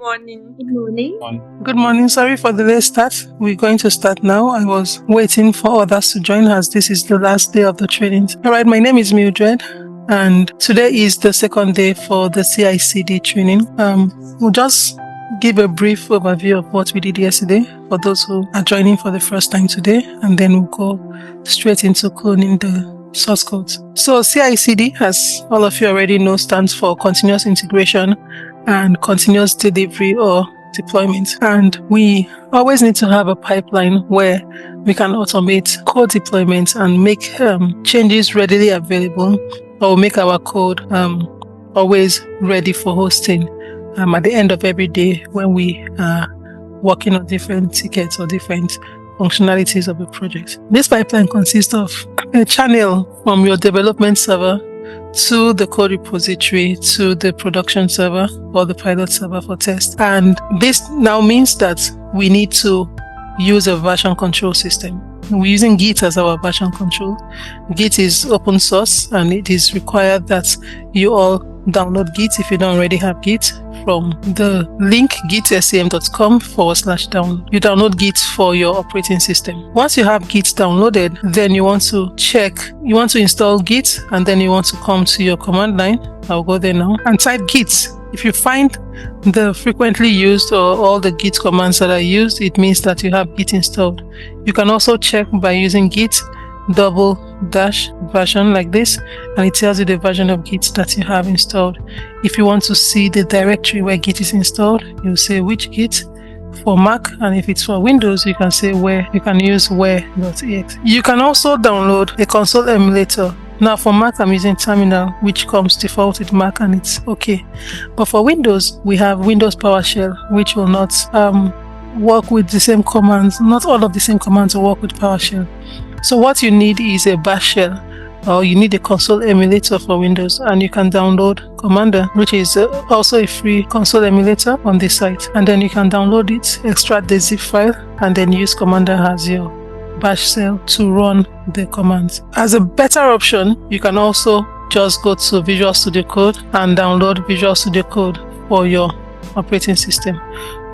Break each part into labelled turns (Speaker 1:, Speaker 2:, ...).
Speaker 1: morning.
Speaker 2: Good morning.
Speaker 3: Good morning. Sorry for the late start. We're going to start now. I was waiting for others to join us. This is the last day of the trainings. All right, my name is Mildred, and today is the second day for the CICD training. We'll just give a brief overview of what we did yesterday for those who are joining for the first time today, and then we'll go straight into cloning the source codes. So CICD, as all of you already know, stands for Continuous Integration and Continuous Delivery or Deployment. And we always need to have a pipeline where we can automate code deployment and make changes readily available, or make our code always ready for hosting at the end of every day when we are working on different tickets or different functionalities of a project. This pipeline consists of a channel from your development server to the code repository to the production server or the pilot server for test. And this now means that we need to use a version control system. We're using Git as our version control. Git is open source, and it is required that you all download Git if you don't already have Git from the link gitscm.com/download. You download Git for your operating system. Once you have Git downloaded, then you want to install Git, and then you want to come to your command line. I'll go there now and type Git. If you find the frequently used or all the Git commands that are used, it means that you have Git installed. You can also check by using Git --version like this, and it tells you the version of Git that you have installed. If you want to see the directory where Git is installed, you'll say which Git for Mac, and if it's for Windows, you can say where. You can use where.exe. You can also download a console emulator. Now for Mac, I'm using Terminal, which comes default with Mac, and it's okay. But for Windows, we have Windows PowerShell, which will not work with the same commands. Not all of the same commands will work with PowerShell. So what you need is a bash shell, or you need a console emulator for Windows, and you can download Commander, which is also a free console emulator on this site. And then you can download it, extract the zip file, and then use Commander as your bash shell to run the commands. As a better option, you can also just go to Visual Studio Code and download Visual Studio Code for your operating system.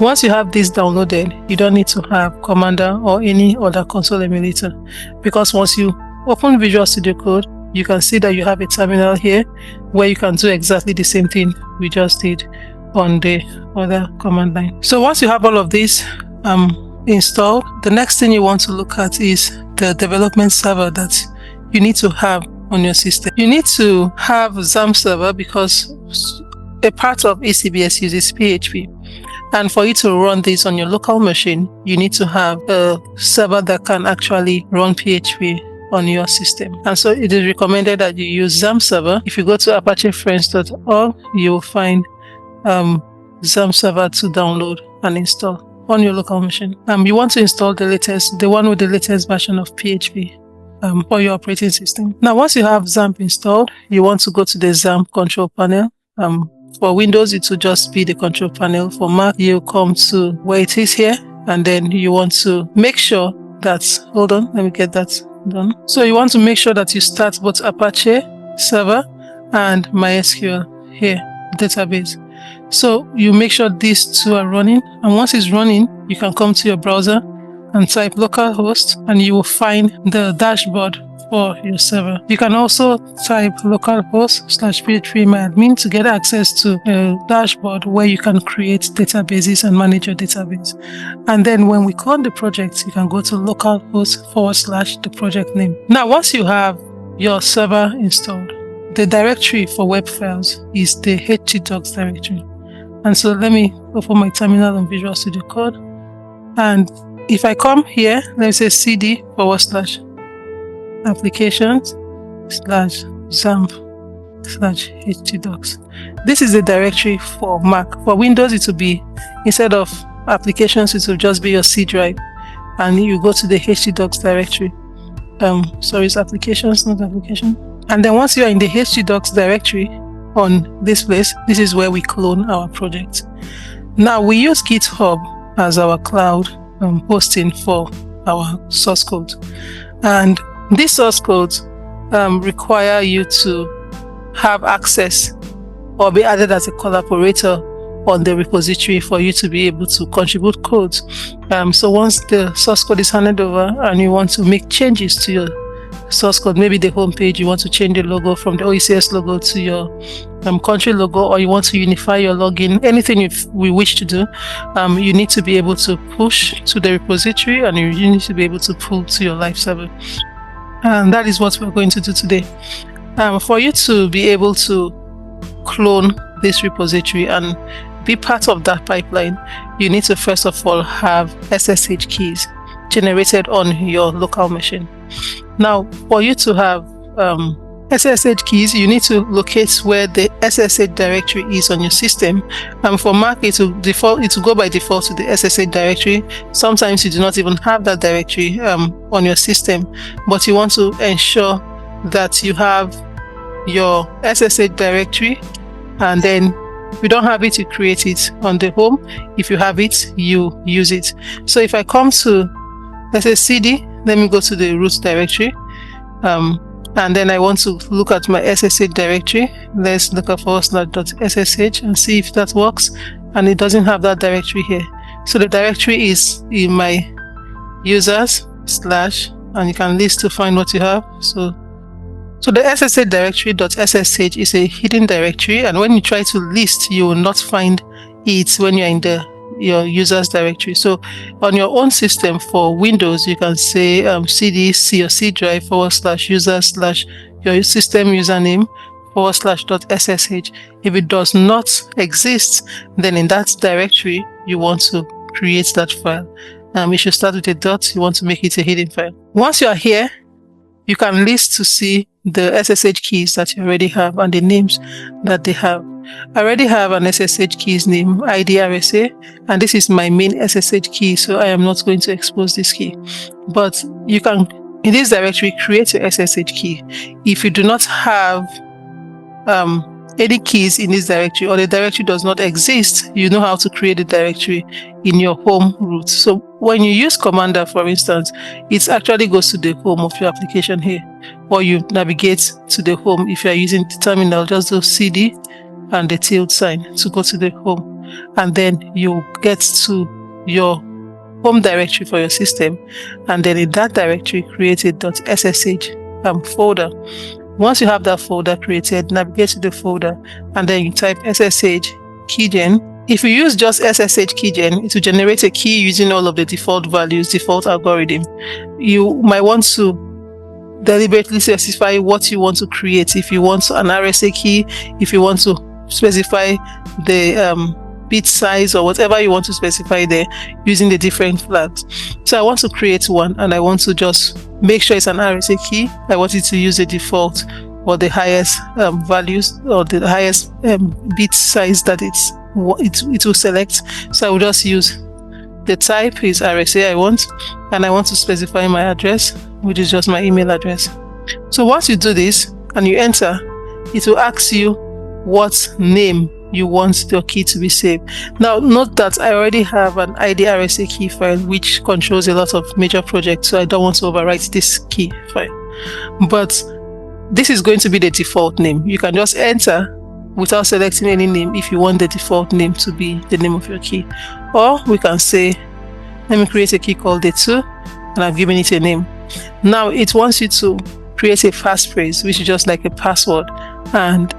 Speaker 3: Once you have this downloaded, you don't need to have Commander or any other console emulator, because once you open Visual Studio Code, you can see that you have a terminal here where you can do exactly the same thing we just did on the other command line. So once you have all of this installed, the next thing you want to look at is the development server that you need to have on your system. You need to have XAMPP server because a part of ECBS uses PHP. And for you to run this on your local machine, you need to have a server that can actually run PHP on your system. And so it is recommended that you use XAMPP server. If you go to apachefriends.org, you will find XAMPP server to download and install on your local machine. You want to install the one with the latest version of PHP for your operating system. Now, once you have XAMPP installed, you want to go to the XAMPP control panel. For Windows, it will just be the control panel. For Mac, you come to where it is here, and then you want to make sure that, hold on, let me get that done. So you want to make sure that you start both Apache server and MySQL here, database. So you make sure these two are running, and once it's running, you can come to your browser and type localhost, and you will find the dashboard for your server. You can also type localhost/phpMyAdmin to get access to a dashboard where you can create databases and manage your database. And then when we clone the project, you can go to localhost / the project name. Now, once you have your server installed, the directory for web files is the htdocs directory. And so let me open my terminal on Visual Studio Code. And if I come here, let me say cd /applications/XAMPP/htdocs. This is the directory for Mac. For Windows, it will be, instead of applications, it will just be your C drive, and you go to the htdocs directory. Sorry, it's applications, not application. And then once you are in the htdocs directory on this place, this is where we clone our project. Now we use GitHub as our cloud hosting for our source code, and these source codes require you to have access or be added as a collaborator on the repository for you to be able to contribute codes. So once the source code is handed over and you want to make changes to your source code, maybe the home page, you want to change the logo from the OECS logo to your country logo, or you want to unify your login, anything we wish to do, you need to be able to push to the repository, and you need to be able to pull to your live server. And that is what we're going to do today. For you to be able to clone this repository and be part of that pipeline, you need to first of all have SSH keys generated on your local machine. Now, for you to have SSH keys, you need to locate where the SSH directory is on your system. For Mac, it will go by default to the SSH directory. Sometimes you do not even have that directory on your system, but you want to ensure that you have your SSH directory, and then if you don't have it, you create it on the home. If you have it, you use it. So if I come to, let's say, CD, let me go to the root directory, and then I want to look at my SSH directory. Let's look at /.ssh and see if that works. And it doesn't have that directory here. So the directory is in my users / and you can list to find what you have. So the SSH directory .ssh is a hidden directory, and when you try to list, you will not find it when you're in your users directory. So on your own system for Windows, you can say cd c or c drive /users / your system username /.ssh. If it does not exist, then in that directory you want to create that file. You should start with a dot. You want to make it a hidden file. Once you are here, you can list to see the SSH keys that you already have and the names that they have. I already have an SSH keys name, IDRSA, and this is my main SSH key, so I am not going to expose this key. But you can, in this directory, create your SSH key. If you do not have any keys in this directory, or the directory does not exist, you know how to create a directory in your home root. So when you use Commander, for instance, it actually goes to the home of your application here, or you navigate to the home. If you are using the terminal, just do CD and the tilde sign to go to the home, and then you get to your home directory for your system, and then in that directory create a .ssh folder. Once you have that folder created, navigate to the folder, and then you type SSH keygen. If you use just SSH keygen, it will generate a key using all of the default values, default algorithm. You might want to deliberately specify what you want to create. If you want an RSA key, if you want to specify the bit size or whatever you want to specify there using the different flags. So I want to create one, and I want to just make sure it's an RSA key. I want it to use the default or the highest values or the highest bit size that it will select. So I will just use the type is RSA I want, and I want to specify my address, which is just my email address. So once you do this and you enter, it will ask you what name you want your key to be saved. Now note that I already have an IDRSA key file which controls a lot of major projects, so I don't want to overwrite this key file. But this is going to be the default name. You can just enter without selecting any name if you want the default name to be the name of your key. Or we can say, let me create a key called day2, and I've given it a name. Now it wants you to create a passphrase, which is just like a password, and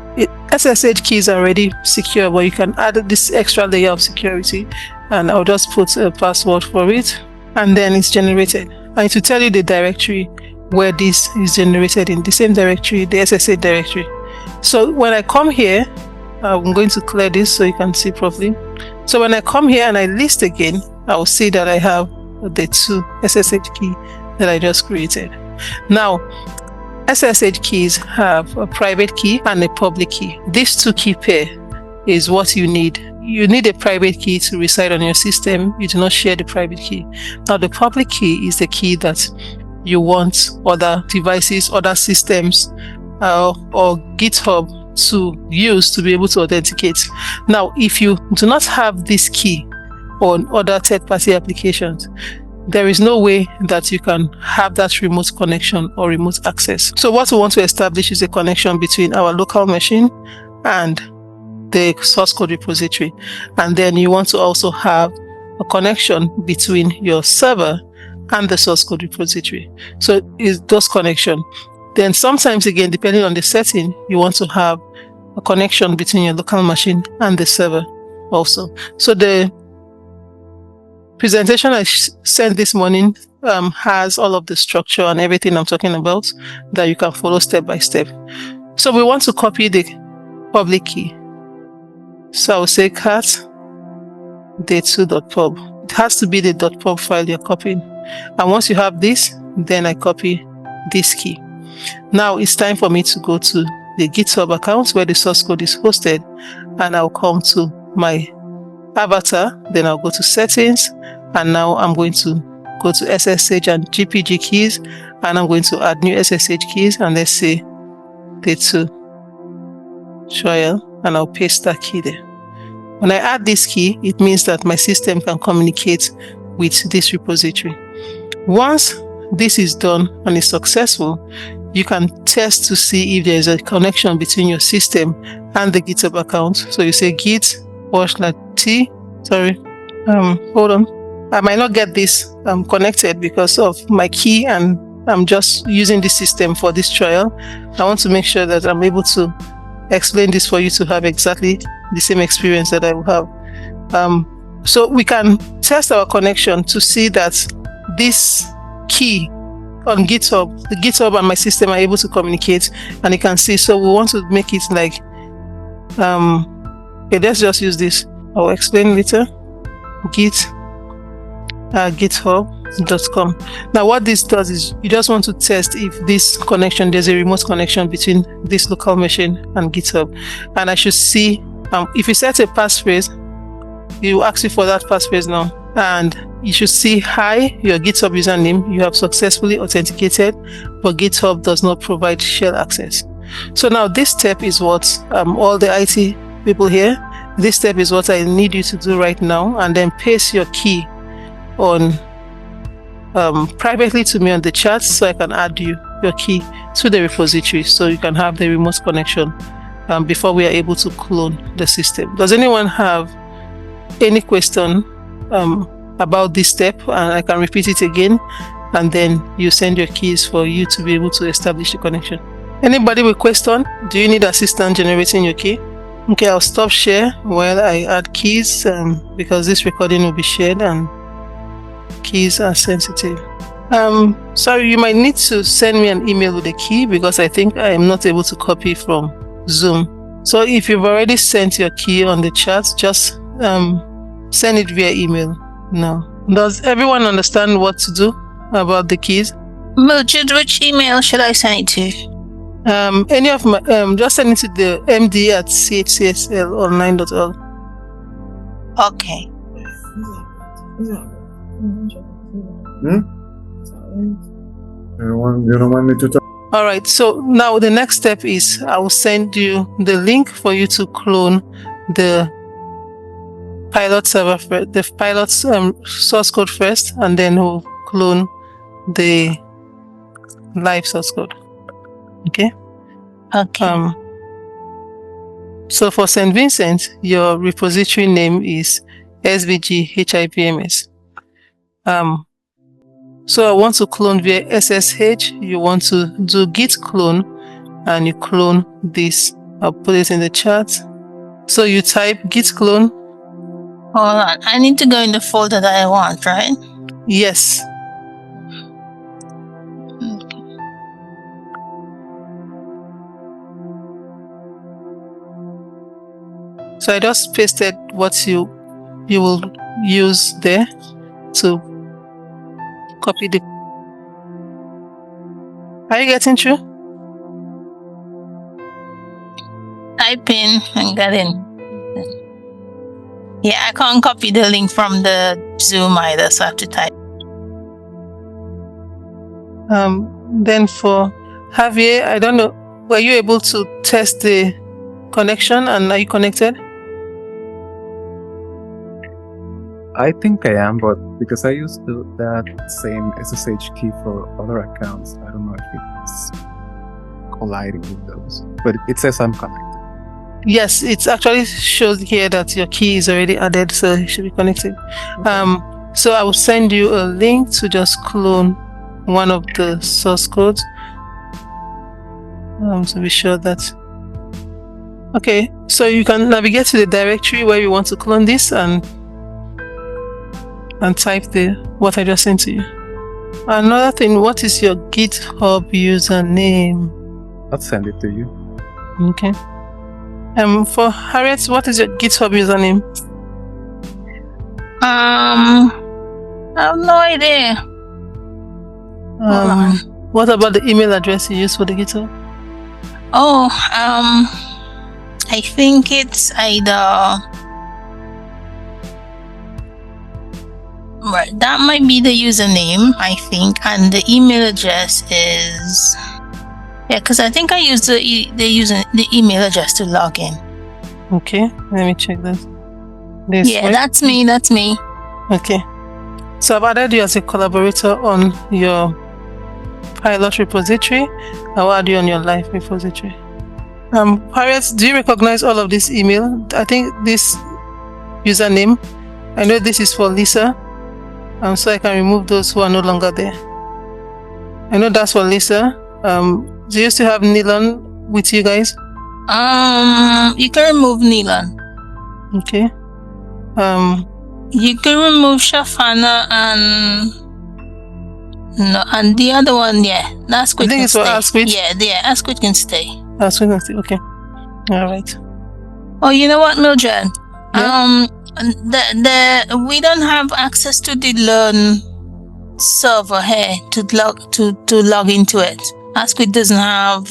Speaker 3: SSH keys are already secure, but you can add this extra layer of security, and I'll just put a password for it, and then it's generated. And it will tell you the directory where this is generated in, the same directory, the SSH directory. So when I come here, I'm going to clear this so you can see properly. So when I come here and I list again, I will see that I have the 2 SSH key that I just created. Now, SSH keys have a private key and a public key. These 2 key pair is what you need. You need a private key to reside on your system. You do not share the private key. Now, the public key is the key that you want other devices, other systems, or GitHub to use to be able to authenticate. Now, if you do not have this key on other third-party applications, there is no way that you can have that remote connection or remote access. So what we want to establish is a connection between our local machine and the source code repository. And then you want to also have a connection between your server and the source code repository. So it's those connection. Then sometimes again, depending on the setting, you want to have a connection between your local machine and the server also. So the presentation I sent this morning has all of the structure and everything I'm talking about that you can follow step by step. So we want to copy the public key. So I'll say cat day2.pub. It has to be the .pub file you're copying. And once you have this, then I copy this key. Now it's time for me to go to the GitHub account where the source code is hosted, and I'll come to my avatar, then I'll go to settings, and now I'm going to go to SSH and GPG keys, and I'm going to add new SSH keys, and let's say day2 trial, and I'll paste that key there. When I add this key, it means that my system can communicate with this repository. Once this is done and is successful, you can test to see if there is a connection between your system and the GitHub account. So you say git /t. Sorry, hold on. I might not get this connected because of my key, and I'm just using this system for this trial. I want to make sure that I'm able to explain this for you to have exactly the same experience that I will have. So we can test our connection to see that this key on GitHub, the GitHub and my system are able to communicate, and you can see. So we want to make it like, okay, let's just use this. I'll explain later. github.com. Now what this does is you just want to test if this connection, there's a remote connection between this local machine and GitHub. And I should see, if you set a passphrase, it will ask you for that passphrase now. And you should see, hi, your GitHub username, you have successfully authenticated, but GitHub does not provide shell access. So now this step is what all the IT people here, this step is what I need you to do right now, and then paste your key on privately to me on the chat, so I can add your key to the repository so you can have the remote connection before we are able to clone the system. Does anyone have any question about this step? And I can repeat it again, and then you send your keys for you to be able to establish the connection. Anybody with question? Do you need assistance generating your key? Okay, I'll stop share while I add keys because this recording will be shared and keys are sensitive. Sorry, you might need to send me an email with the key because I think I am not able to copy from Zoom. So if you've already sent your key on the chat, just send it via email now. Does everyone understand what to do about the keys?
Speaker 1: Mildred, which email should I send it to?
Speaker 3: Any of my, just send it to the md@chcslonline.org.
Speaker 1: Okay.
Speaker 2: You don't want me to talk?
Speaker 3: All right. So now the next step is I will send you the link for you to clone the pilot server, the pilot source code first, and then we'll clone the live source code. Okay.
Speaker 1: Okay.
Speaker 3: So for St. Vincent, your repository name is svg-hipms. So I want to clone via SSH. You want to do git clone, and you clone this. I'll put it in the chat. So you type git clone.
Speaker 1: Hold on. I need to go in the folder that I want, right?
Speaker 3: Yes. So I just pasted what you will use there to copy the. Are you getting through?
Speaker 1: Type in and get in. Yeah, I can't copy the link from the Zoom either, so I have to type.
Speaker 3: Then for Javier, I don't know, were you able to test the connection, and are you connected?
Speaker 2: I think I am, but because I used that same SSH key for other accounts, I don't know if it's colliding with those. But it says I'm connected.
Speaker 3: Yes, it actually shows here that your key is already added, so it should be connected. So I will send you a link to just clone one of the source codes. To be sure that. Okay, so you can navigate to the directory where you want to clone this and type what I just sent to you. Another thing, what is your GitHub username?
Speaker 2: I'll send it to you.
Speaker 3: Okay. For Harriet, what is your GitHub username?
Speaker 1: I have no idea.
Speaker 3: What about the email address you use for the GitHub?
Speaker 1: Oh, I think it's either. Right, that might be the username, I think, and the email address is. Yeah, because I think I used the email address to log in.
Speaker 3: Okay, let me check that.
Speaker 1: That's me. That's me.
Speaker 3: Okay, so I've added you as a collaborator on your pilot repository. I'll add you on your live repository. Harriet, do you recognize all of this email? I think this username. I know this is for Lisa. So I can remove those who are no longer there. I know that's for Lisa. Do you still have Nilan with you guys?
Speaker 1: You can remove Nilan.
Speaker 3: Okay.
Speaker 1: You can remove Shafana and the other one, Asquith can stay.
Speaker 3: Asquith?
Speaker 1: Yeah, Asquith can stay.
Speaker 3: Asquith can stay, okay. Alright.
Speaker 1: Oh, you know what, Mildred?
Speaker 3: Yeah?
Speaker 1: We don't have access to the Learn server here to log into it. Asquith doesn't have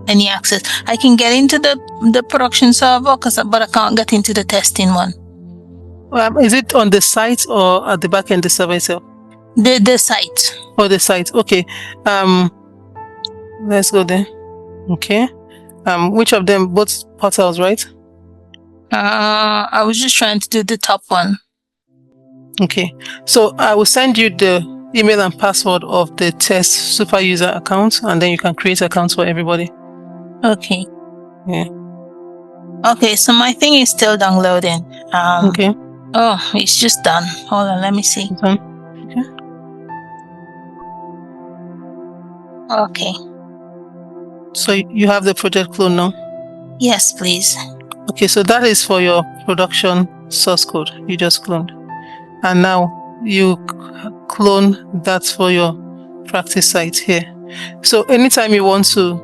Speaker 1: any access. I can get into the production server, but I can't get into the testing one.
Speaker 3: Is it on the site or at the back end, the server itself?
Speaker 1: The site.
Speaker 3: Oh, the site. Okay. Let's go there. Okay. Which of them? Both portals, right?
Speaker 1: I was just trying to do the top one.
Speaker 3: Okay. So I will send you the email and password of the test super user account, and then you can create accounts for everybody.
Speaker 1: Okay.
Speaker 3: Yeah.
Speaker 1: Okay, so my thing is still downloading.
Speaker 3: Okay.
Speaker 1: Oh, it's just done. Hold on, let me see.
Speaker 3: Okay.
Speaker 1: Okay.
Speaker 3: So you have the project clone now?
Speaker 1: Yes, please.
Speaker 3: Okay, so that is for your production source code you just cloned. And now you clone that for your practice site here. So anytime you want to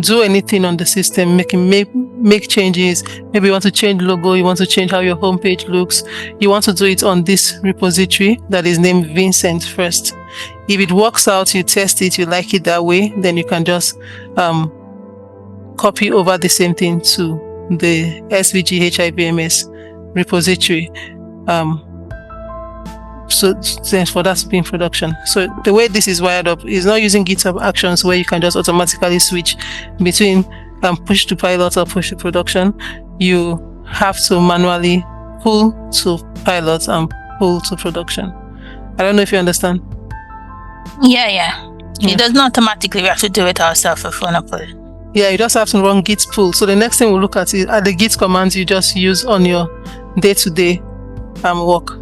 Speaker 3: do anything on the system, make changes, maybe you want to change logo, you want to change how your homepage looks, you want to do it on this repository that is named Vincent first. If it works out, you test it, you like it that way, then you can just copy over the same thing to the SVG-eCBS repository. So for that to be in production. So the way this is wired up is not using GitHub Actions where you can just automatically switch between push to pilot or push to production. You have to manually pull to pilot and pull to production. I don't know if you understand.
Speaker 1: Yeah. It doesn't automatically. We have to do it ourselves if we want to put it.
Speaker 3: Yeah, you just have to run git pull. So the next thing we'll look at is the git commands you just use on your day-to-day work.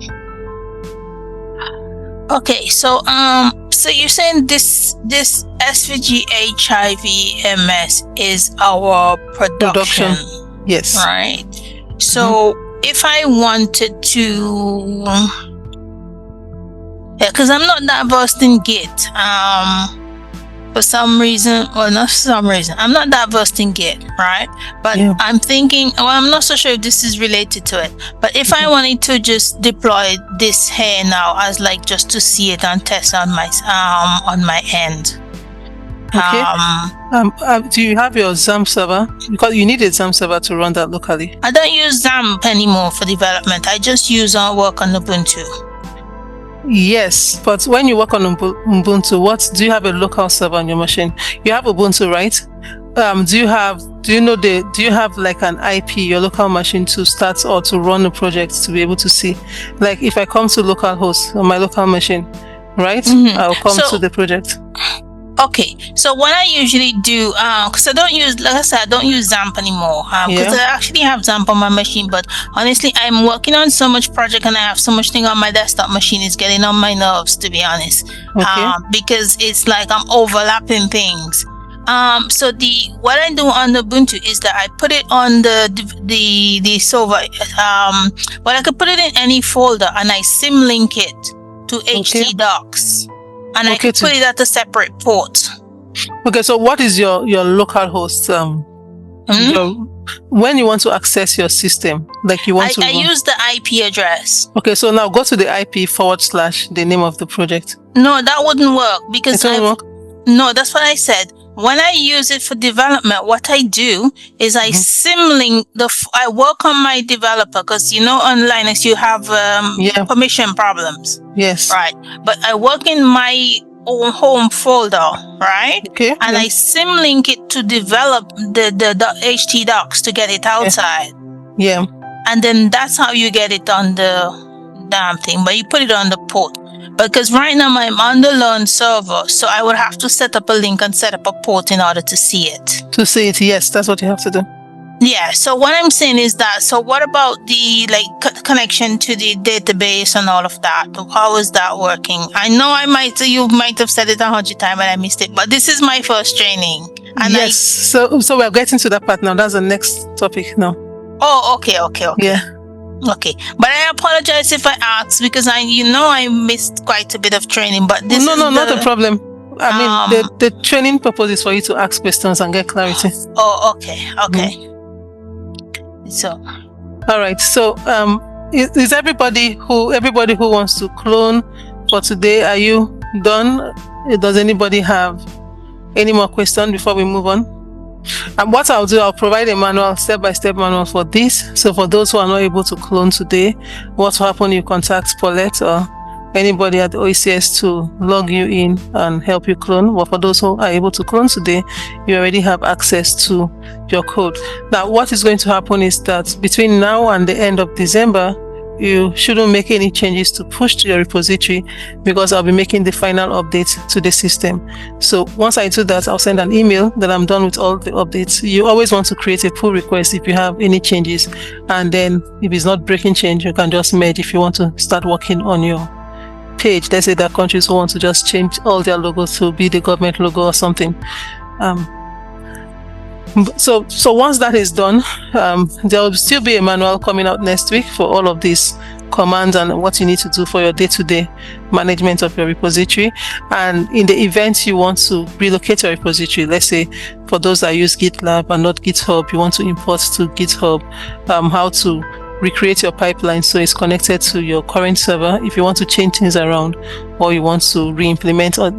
Speaker 1: Okay, so you're saying this SVG-eCBS is our production.
Speaker 3: Yes.
Speaker 1: Right. So if I wanted to, because I'm not that versed in Git. For some reason, or not for some reason, I'm not that versed in Git, right? But I'm thinking, I'm not so sure if this is related to it. But if I wanted to just deploy this here now as like just to see it and test on my end.
Speaker 3: Okay. Do you have your XAMPP server? Because you need a XAMPP server to run that locally.
Speaker 1: I don't use XAMPP anymore for development. I just use work on Ubuntu.
Speaker 3: Yes, but when you work on Ubuntu, do you have a local server on your machine? You have Ubuntu, right? Do you have like an IP, your local machine, to start or to run a project to be able to see? Like if I come to localhost on my local machine, right? I'll come to the project.
Speaker 1: Okay, so what I usually do, because I don't use, like I said, I don't use XAMPP anymore. Because I actually have XAMPP on my machine, but honestly, I'm working on so much project and I have so much thing on my desktop machine. It's getting on my nerves, to be honest. Because it's like I'm overlapping things. So what I do on Ubuntu is that I put it on the server. But I could put it in any folder and I symlink it to htdocs. And I can put it at a separate port.
Speaker 3: Okay, so what is your local host? When you want to access your system, like you want
Speaker 1: I use the IP address.
Speaker 3: Okay, so now go to the IP / the name of the project.
Speaker 1: No, that wouldn't work because
Speaker 3: it won't work?
Speaker 1: No, that's what I said. When I use it for development, what I do is I symlink I work on my developer because on Linux you have permission problems.
Speaker 3: Yes.
Speaker 1: Right. But I work in my own home folder, right?
Speaker 3: Okay.
Speaker 1: And I symlink it to develop the htdocs to get it outside.
Speaker 3: Yeah.
Speaker 1: And then that's how you get it on the damn thing. But you put it on the port. Because right now I'm on the Learn server, so I would have to set up a link and set up a port in order to see it.
Speaker 3: To see it, yes, that's what you have to do.
Speaker 1: Yeah, so what I'm saying is that, so what about the connection to the database and all of that? How is that working? I know you might have said it 100 times and I missed it, but this is my first training. And
Speaker 3: yes, so we're getting to that part now. That's the next topic now.
Speaker 1: Oh, okay.
Speaker 3: Yeah.
Speaker 1: Okay, but I apologize if I asked because I missed quite a bit of training. But this
Speaker 3: not a problem. I mean, the training purpose is for you to ask questions and get clarity.
Speaker 1: Oh, okay. So,
Speaker 3: all right. So, is everybody who wants to clone for today? Are you done? Does anybody have any more questions before we move on? And what I'll do, I'll provide a manual, step-by-step manual for this. So for those who are not able to clone today, what will happen, you contact Paulette or anybody at the OECS to log you in and help you clone. But for those who are able to clone today, you already have access to your code. Now, what is going to happen is that between now and the end of December, you shouldn't make any changes to push to your repository because I'll be making the final update to the system. So once I do that, I'll send an email that I'm done with all the updates. You always want to create a pull request if you have any changes. And then if it's not breaking change, you can just merge if you want to start working on your page. Let's say that countries who want to just change all their logos to be the government logo or something. So once that is done, there will still be a manual coming out next week for all of these commands and what you need to do for your day-to-day management of your repository. And in the event you want to relocate your repository, let's say for those that use GitLab and not GitHub, you want to import to GitHub, how to recreate your pipeline so it's connected to your current server if you want to change things around, or you want to re-implement or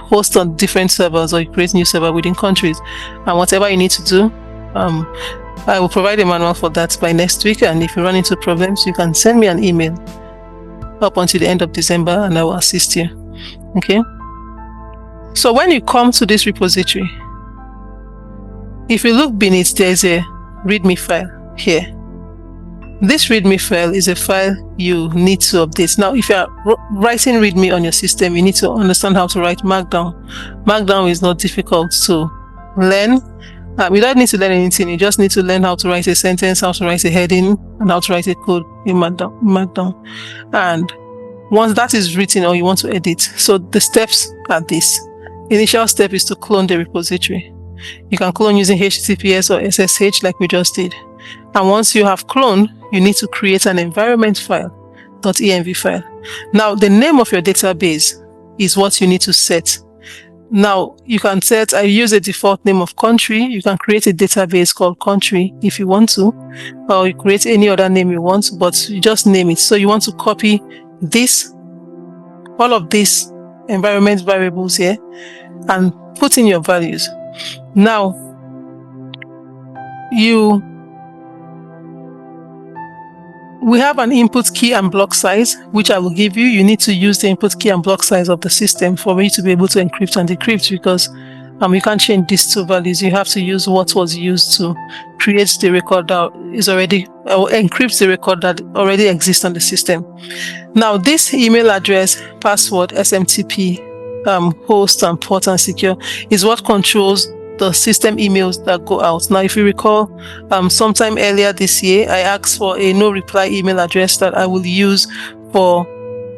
Speaker 3: host on different servers, or you create new server within countries, and whatever you need to do, I will provide a manual for that by next week. And if you run into problems, you can send me an email up until the end of December and I will assist you. Okay, so when you come to this repository, if you look beneath, there's a readme file here. This readme file is a file you need to update. Now, if you are writing readme on your system, you need to understand how to write Markdown. Markdown is not difficult to learn. You don't need to learn anything. You just need to learn how to write a sentence, how to write a heading, and how to write a code in Markdown. And once that is written, or you want to edit, so the steps are this. Initial step is to clone the repository. You can clone using HTTPS or SSH like we just did. And once you have cloned, you need to create an environment file, .env file. Now, the name of your database is what you need to set. Now, you can set, I use a default name of country. You can create a database called country if you want to, or you create any other name you want, but you just name it. So you want to copy this, all of these environment variables here, and put in your values. Now, we have an input key and block size, which I will give you. You need to use the input key and block size of the system for you to be able to encrypt and decrypt, because you can't change these two values. You have to use what was used to create the record that is already, or encrypt the record that already exists on the system. Now, this email address, password, SMTP, host and port and secure is what controls the system emails that go out. Now, if you recall, sometime earlier this year, I asked for a no reply email address that I will use for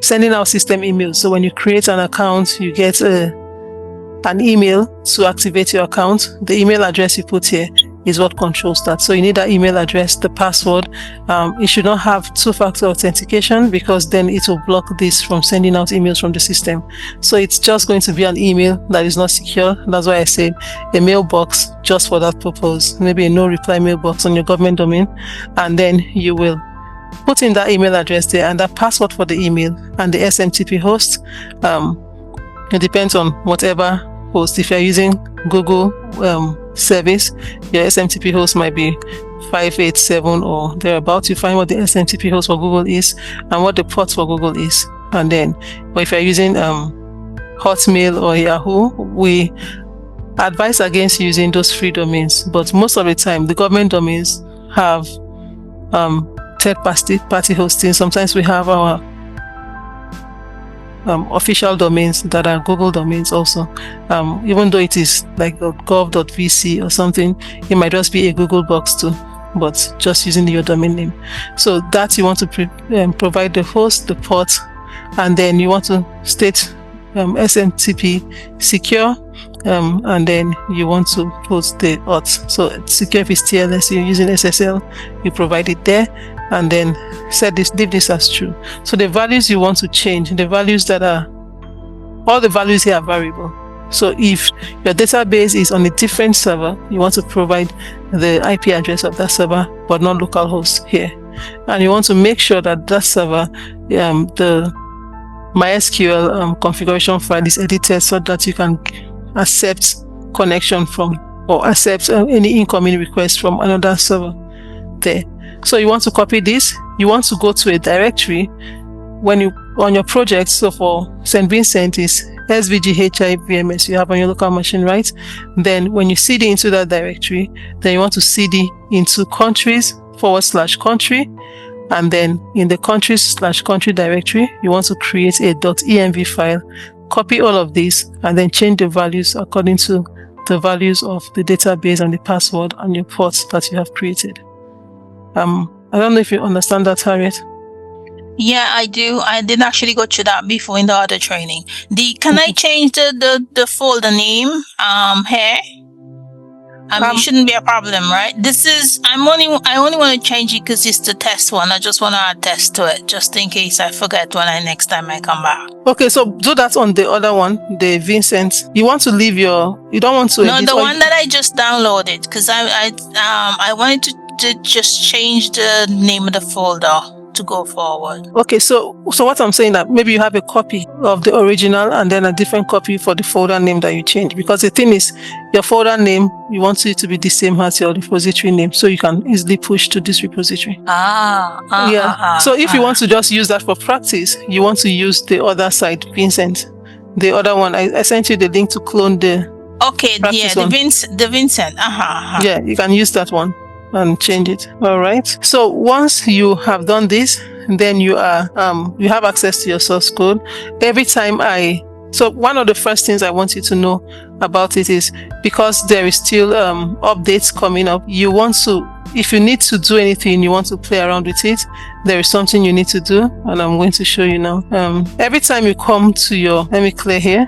Speaker 3: sending out system emails. So when you create an account, you get an email to activate your account. The email address you put here is what controls that. So you need that email address, the password. It should not have two-factor authentication because then it will block this from sending out emails from the system. So it's just going to be an email that is not secure. That's why I said a mailbox just for that purpose. Maybe a no reply mailbox on your government domain. And then you will put in that email address there and that password for the email and the SMTP host. It depends on whatever host. If you're using Google service, your SMTP host might be 587 or thereabout. You find what the SMTP host for Google is and what the port for Google is. And then, but if you're using Hotmail or Yahoo, we advise against using those free domains. But most of the time, the government domains have third-party hosting. Sometimes we have our official domains that are Google domains also. Even though it is like .gov.vc or something, it might just be a Google box too, but just using your domain name. So that you want to provide the host, the port, and then you want to state SMTP secure, and then you want to put the auth. So secure if it's TLS, you're using SSL, you provide it there, and then set this, leave this as true. So the values you want to change, the values that are, all the values here are variable. So if your database is on a different server, you want to provide the IP address of that server, but not localhost here. And you want to make sure that that server, the MySQL configuration file is edited so that you can accept connection from or accept any incoming request from another server there. So you want to copy this. You want to go to a directory when you on your project. So for St. Vincent is SVGHIVMS you have on your local machine, right? Then when you cd into that directory, then you want to cd into countries/country, and then in the countries/country directory, you want to create a .env file, copy all of these, and then change the values according to the values of the database and the password and your ports that you have created. I don't know if you understand that, Harriet.
Speaker 1: Yeah, I do. I did actually go through that before in the other training. Can I change the folder name here? It shouldn't be a problem, right? I only want to change it because it's the test one. I just want to add test to it, just in case I forget next time I come back.
Speaker 3: Okay, so do that on the other one, the Vincent. You want to leave you don't want to.
Speaker 1: No, the one that I just downloaded, because I wanted to just change the name of the folder to go forward. Okay, so what I'm saying that maybe you have a copy of the original and then a different copy for the folder name that you change, because the thing is your folder name, you want it to be the same as your repository name, so you can easily push to this repository. So if you want to just use that for practice, you want to use the other side, Vincent, the other one. I sent you the link to clone the the Vincent.
Speaker 3: Yeah, you can use that one and change it. All right. So once you have done this, then you are you have access to your source code. Every time so one of the first things I want you to know about it is, because there is still updates coming up, you want to, if you need to do anything, you want to play around with it, there is something you need to do, and I'm going to show you now. Every time you come to your, let me clear here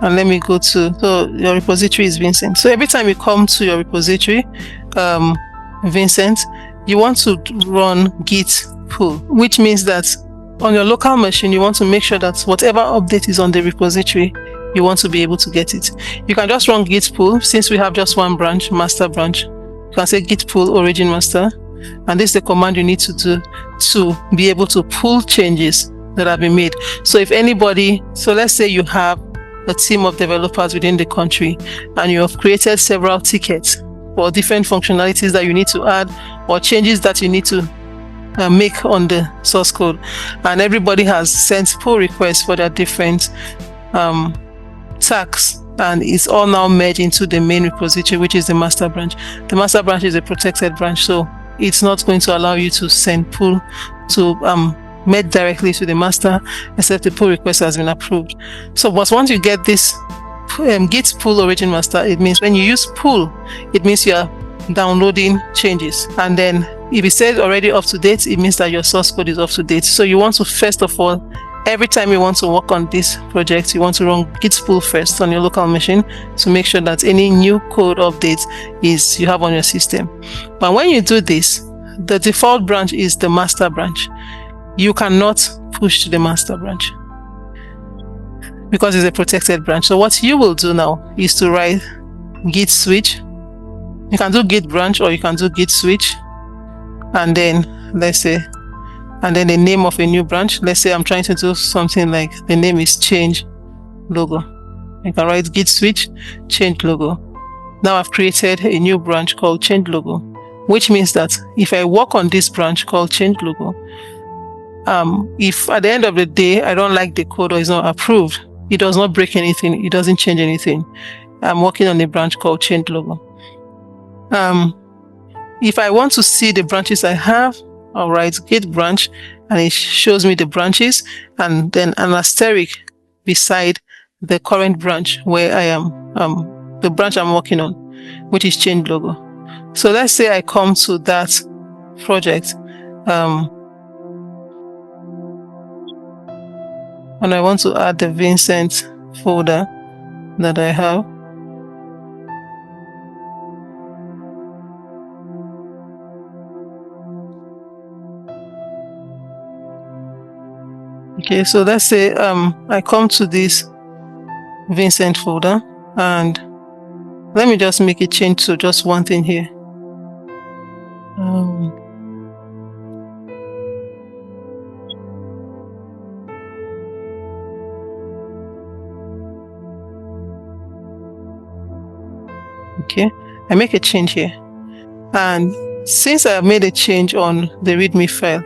Speaker 3: and let me go to, so your repository is Vincent. So every time you come to your repository, Vincent, you want to run git pull, which means that on your local machine, you want to make sure that whatever update is on the repository, you want to be able to get it. You can just run git pull. Since we have just one branch, master branch, you can say git pull origin master, and this is the command you need to do to be able to pull changes that have been made. So if anybody, so let's say you have a team of developers within the country and you have created several tickets for different functionalities that you need to add or changes that you need to make on the source code, and everybody has sent pull requests for their different tags, and it's all now merged into the main repository, which is the master branch. The master branch is a protected branch, so it's not going to allow you to send pull to merge directly to the master except the pull request has been approved. So but once you get this git pull origin master, it means when you use pull, it means you are downloading changes. And then if it says already up to date, it means that your source code is up to date. So you want to, first of all, every time you want to work on this project, you want to run git pull first on your local machine to make sure that any new code updates you have on your system. But when you do this, the default branch is the master branch. You cannot push to the master branch because it's a protected branch. So what you will do now is to write git switch. You can do git branch or you can do git switch, and then let's say, and then the name of a new branch. Let's say I'm trying to do something like the name is change logo. You can write git switch change logo. Now I've created a new branch called change logo, which means that if I work on this branch called change logo, if at the end of the day I don't like the code or it's not approved, it does not break anything, it doesn't change anything. I'm working on a branch called change logo. If I want to see the branches I have, I'll write git branch and it shows me the branches and then an asterisk beside the current branch where I am, the branch I'm working on, which is change logo. So let's say I come to that project and I want to add the Vincent folder that I have. Okay, so let's say I come to this Vincent folder and let me just make a change to just one thing here. Okay, I make a change here, and since I have made a change on the README file,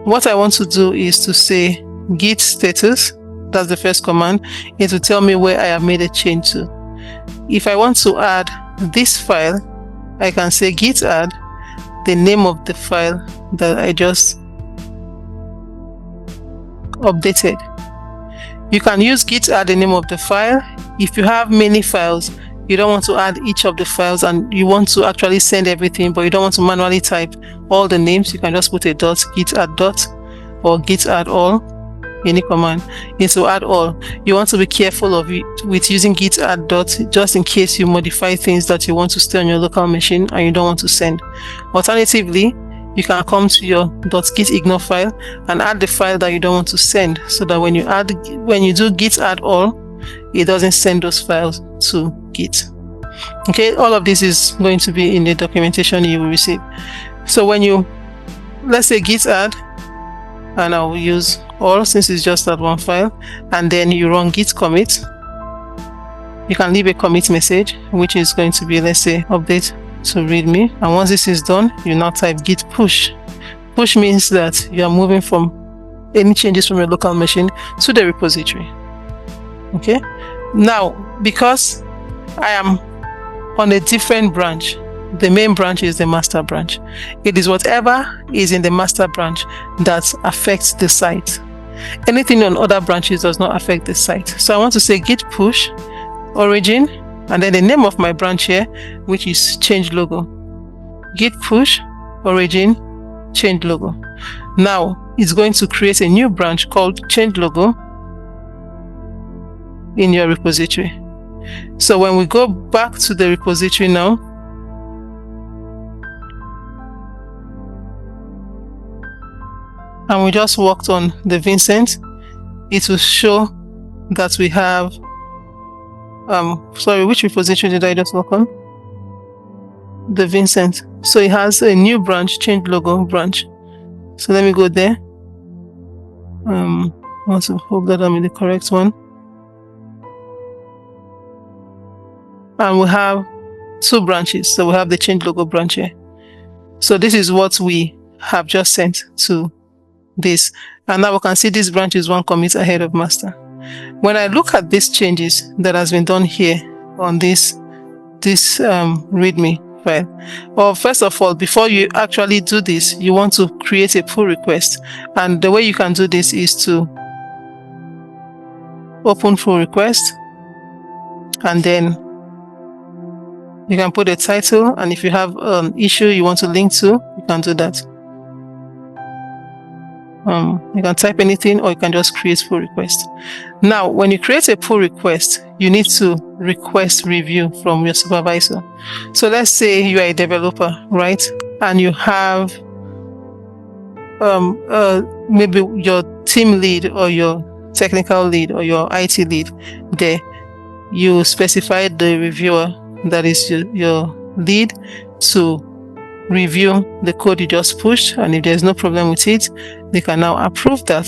Speaker 3: what I want to do is to say git status. That's the first command. It will tell me where I have made a change to. If I want to add this file, I can say git add the name of the file that I just updated. You can use git add the name of the file. If you have many files, you don't want to add each of the files and you want to actually send everything, but you don't want to manually type all the names, you can just put a dot, git add dot, or git add all. Any command is to add all. You want to be careful of it with using git add dot, just in case you modify things that you want to stay on your local machine and you don't want to send. Alternatively, you can come to your .gitignore file and add the file that you don't want to send, so that when you do git add all, it doesn't send those files to Git. Okay, all of this is going to be in the documentation you will receive. So when you, let's say git add, and I will use all since it's just that one file, and then you run git commit, you can leave a commit message, which is going to be, let's say, update to readme. And once this is done, you now type git push. Push means that you are moving from any changes from your local machine to the repository. Okay, now because I am on a different branch, the main branch is the master branch. It is whatever is in the master branch that affects the site. Anything on other branches does not affect the site. So I want to say git push origin and then the name of my branch here, which is change logo. Git push origin change logo. Now it's going to create a new branch called change logo in your repository. So when we go back to the repository now, and we just worked on the Vincent, it will show that we have sorry, which repository did I just work on? The Vincent. So it has a new branch, change logo branch. So let me go there. I want to hope that I'm in the correct one. And we have two branches. So we have the change logo branch here. So this is what we have just sent to this. And now we can see this branch is one commit ahead of master. When I look at these changes that has been done here on this readme, file. Well, first of all, before you actually do this, you want to create a pull request. And the way you can do this is to open pull request, and then you can put a title, and if you have an issue you want to link to, you can do that. You can type anything, or you can just create pull request. Now, when you create a pull request, you need to request review from your supervisor. So let's say you are a developer, right? And you have maybe your team lead or your technical lead or your IT lead there. You specify the reviewer, that is your lead, to review the code you just pushed, and if there's no problem with it, they can now approve that.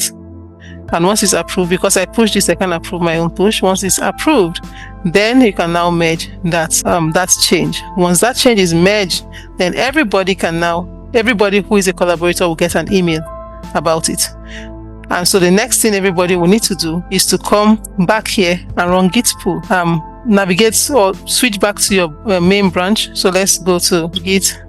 Speaker 3: And once it's approved, because I pushed this, I can approve my own push. Once it's approved, then you can now merge that change. Once that change is merged, then everybody who is a collaborator will get an email about it. And so the next thing everybody will need to do is to come back here and run git pull. Navigate or switch back to your main branch. So let's go to git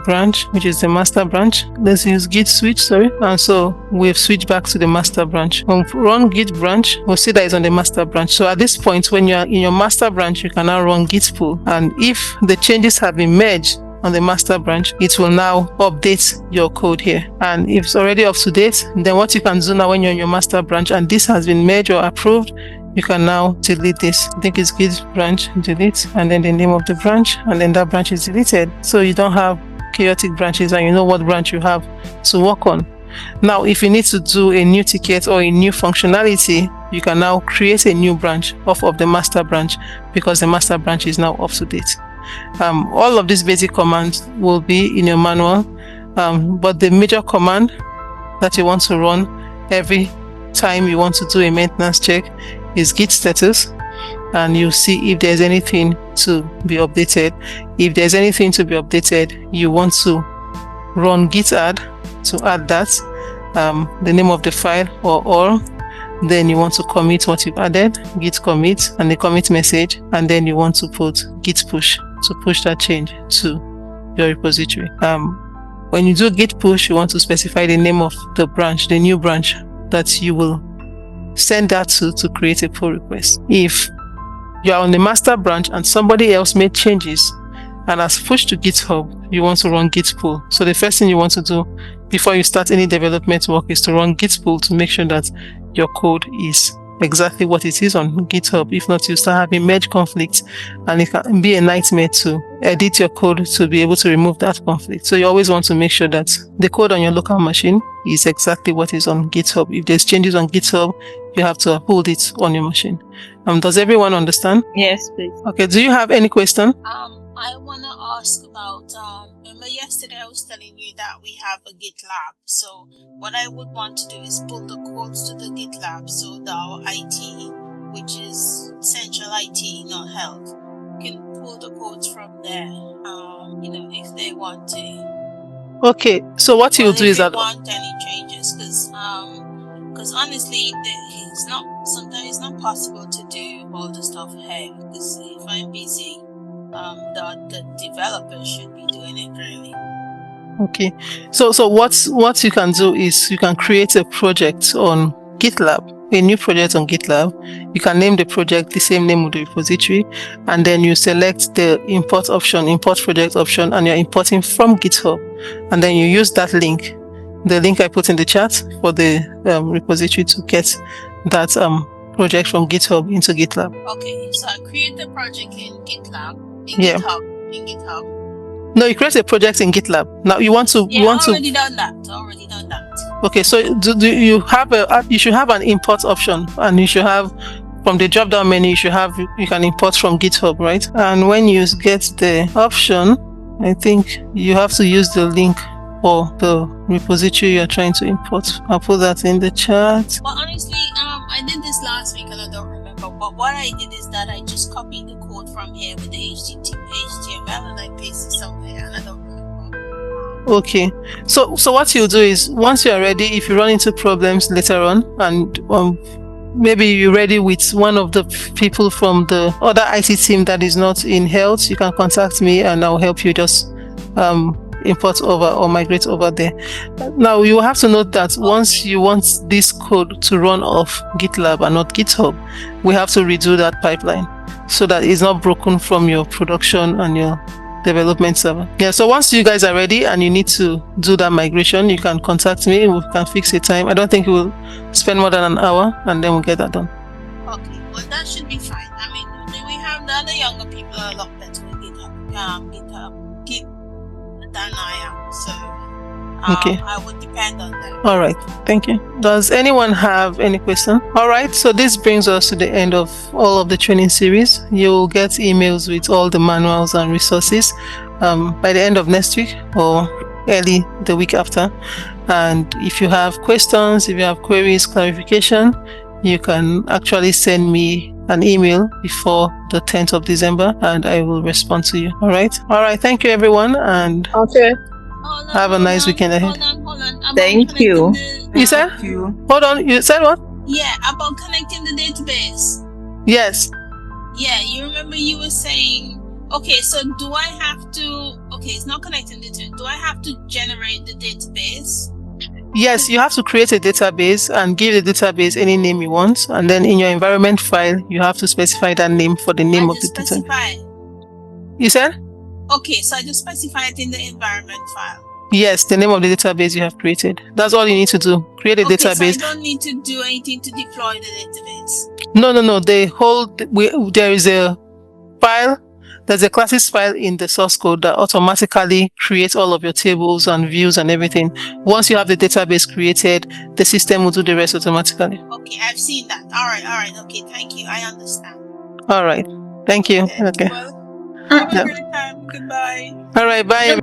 Speaker 3: branch, which is the master branch. Let's use git switch, sorry. And so we've switched back to the master branch. When we run git branch, we'll see that it's on the master branch. So at this point, when you're in your master branch, you can now run git pull. And if the changes have been merged on the master branch, it will now update your code here. And if it's already up to date, then what you can do now when you're in your master branch and this has been merged or approved, you can now delete this. I think it's git branch delete, and then the name of the branch, and then that branch is deleted. So you don't have chaotic branches, and you know what branch you have to work on. Now, if you need to do a new ticket or a new functionality, you can now create a new branch off of the master branch, because the master branch is now up to date. All of these basic commands will be in your manual, but the major command that you want to run every time you want to do a maintenance check is git status, and you see if there's anything to be updated. If there's anything to be updated, you want to run git add to add that, the name of the file or all. Then you want to commit what you've added, git commit, and the commit message, and then you want to put git push to push that change to your repository. When you do git push, you want to specify the name of the branch, the new branch that you will send that to create a pull request. If you're on the master branch and somebody else made changes and has pushed to GitHub, you want to run git pull. So the first thing you want to do before you start any development work is to run git pull to make sure that your code is exactly what it is on GitHub. If not, you start having merge conflicts, and it can be a nightmare to edit your code to be able to remove that conflict. So you always want to make sure that the code on your local machine is exactly what is on GitHub. If there's changes on GitHub, you have to upload it on your machine. Does everyone understand?
Speaker 4: Yes, please.
Speaker 3: Okay, do you have any question?
Speaker 1: I want to ask about, remember yesterday I was telling you that we have a GitLab. So what I would want to do is pull the codes to the GitLab so that our IT, which is central IT, not health, can pull the codes from there, if they want to.
Speaker 3: Okay, so what you'll do is that...
Speaker 1: If they want any changes, because honestly, sometimes it's not possible to do all the stuff here, because if I'm busy, the developer should be doing it really.
Speaker 3: Okay, so what you can do is you can create a project on GitLab, a new project on GitLab. You can name the project the same name of the repository, and then you select the import project option, and you're importing from GitHub, and then you use that link, the link I put in the chat, for the repository to get that project from GitHub into GitLab.
Speaker 1: Okay, so I create the project in GitLab. In GitHub.
Speaker 3: No, you create a project in GitLab. Now you want to.
Speaker 1: Already done that. Okay,
Speaker 3: so do you have you should have an import option, and you should have, from the drop down menu, you can import from GitHub, right? And when you get the option, I think you have to use the link for the repository you're trying to import. I'll put that in the chat.
Speaker 1: Well, honestly, I did this last week and I don't remember. But what I did is that I just copied the code from here with the HTML and I pasted somewhere, and I don't remember.
Speaker 3: Okay, so what you'll do is, once you're ready, if you run into problems later on and maybe you're ready with one of the people from the other IT team that is not in health, you can contact me and I'll help you just import over or migrate over there. Now you have to note that once you want this code to run off GitLab and not GitHub, we have to redo that pipeline so that it's not broken from your production and your development server. Yeah, so once you guys are ready and you need to do that migration, you can contact me. We can fix a time. I don't think we'll spend more than an hour and then we'll get that done.
Speaker 1: Okay, well that should be fine. I mean, we have the other younger people are a lot better with GitHub than I am, so
Speaker 3: okay.
Speaker 1: I would depend on them.
Speaker 3: All right, thank you. Does anyone have any question? All right, so this brings us to the end of all of the training series. You'll get emails with all the manuals and resources by the end of next week or early the week after. And if you have questions, if you have queries, clarification, you can actually send me an email before the 10th of December and I will respond to you. All right, thank you everyone, and have a nice weekend ahead.
Speaker 1: Hold on.
Speaker 4: Thank you.
Speaker 3: You said? Hold on, you said what?
Speaker 1: Yeah, about connecting the database.
Speaker 3: Yes.
Speaker 1: Yeah, you remember you were saying, okay, so do I have to, okay, it's not connecting the two. Do I have to generate the database?
Speaker 3: Yes, you have to create a database and give the database any name you want. And then in your environment file, you have to specify that name for the name of the database. You said?
Speaker 1: Okay, so I just specify it in the environment file.
Speaker 3: Yes, the name of the database you have created. That's all you need to do. Create a database.
Speaker 1: So I don't need to do anything to deploy the database.
Speaker 3: No. There is a file. There's a classes file in the source code that automatically creates all of your tables and views and everything. Once you have the database created, the system will do the rest automatically.
Speaker 1: Okay, I've seen that. All right. Okay, thank you. I understand.
Speaker 3: All right. Thank you. Okay.
Speaker 1: Well, have a great time. Goodbye.
Speaker 3: All right. Bye.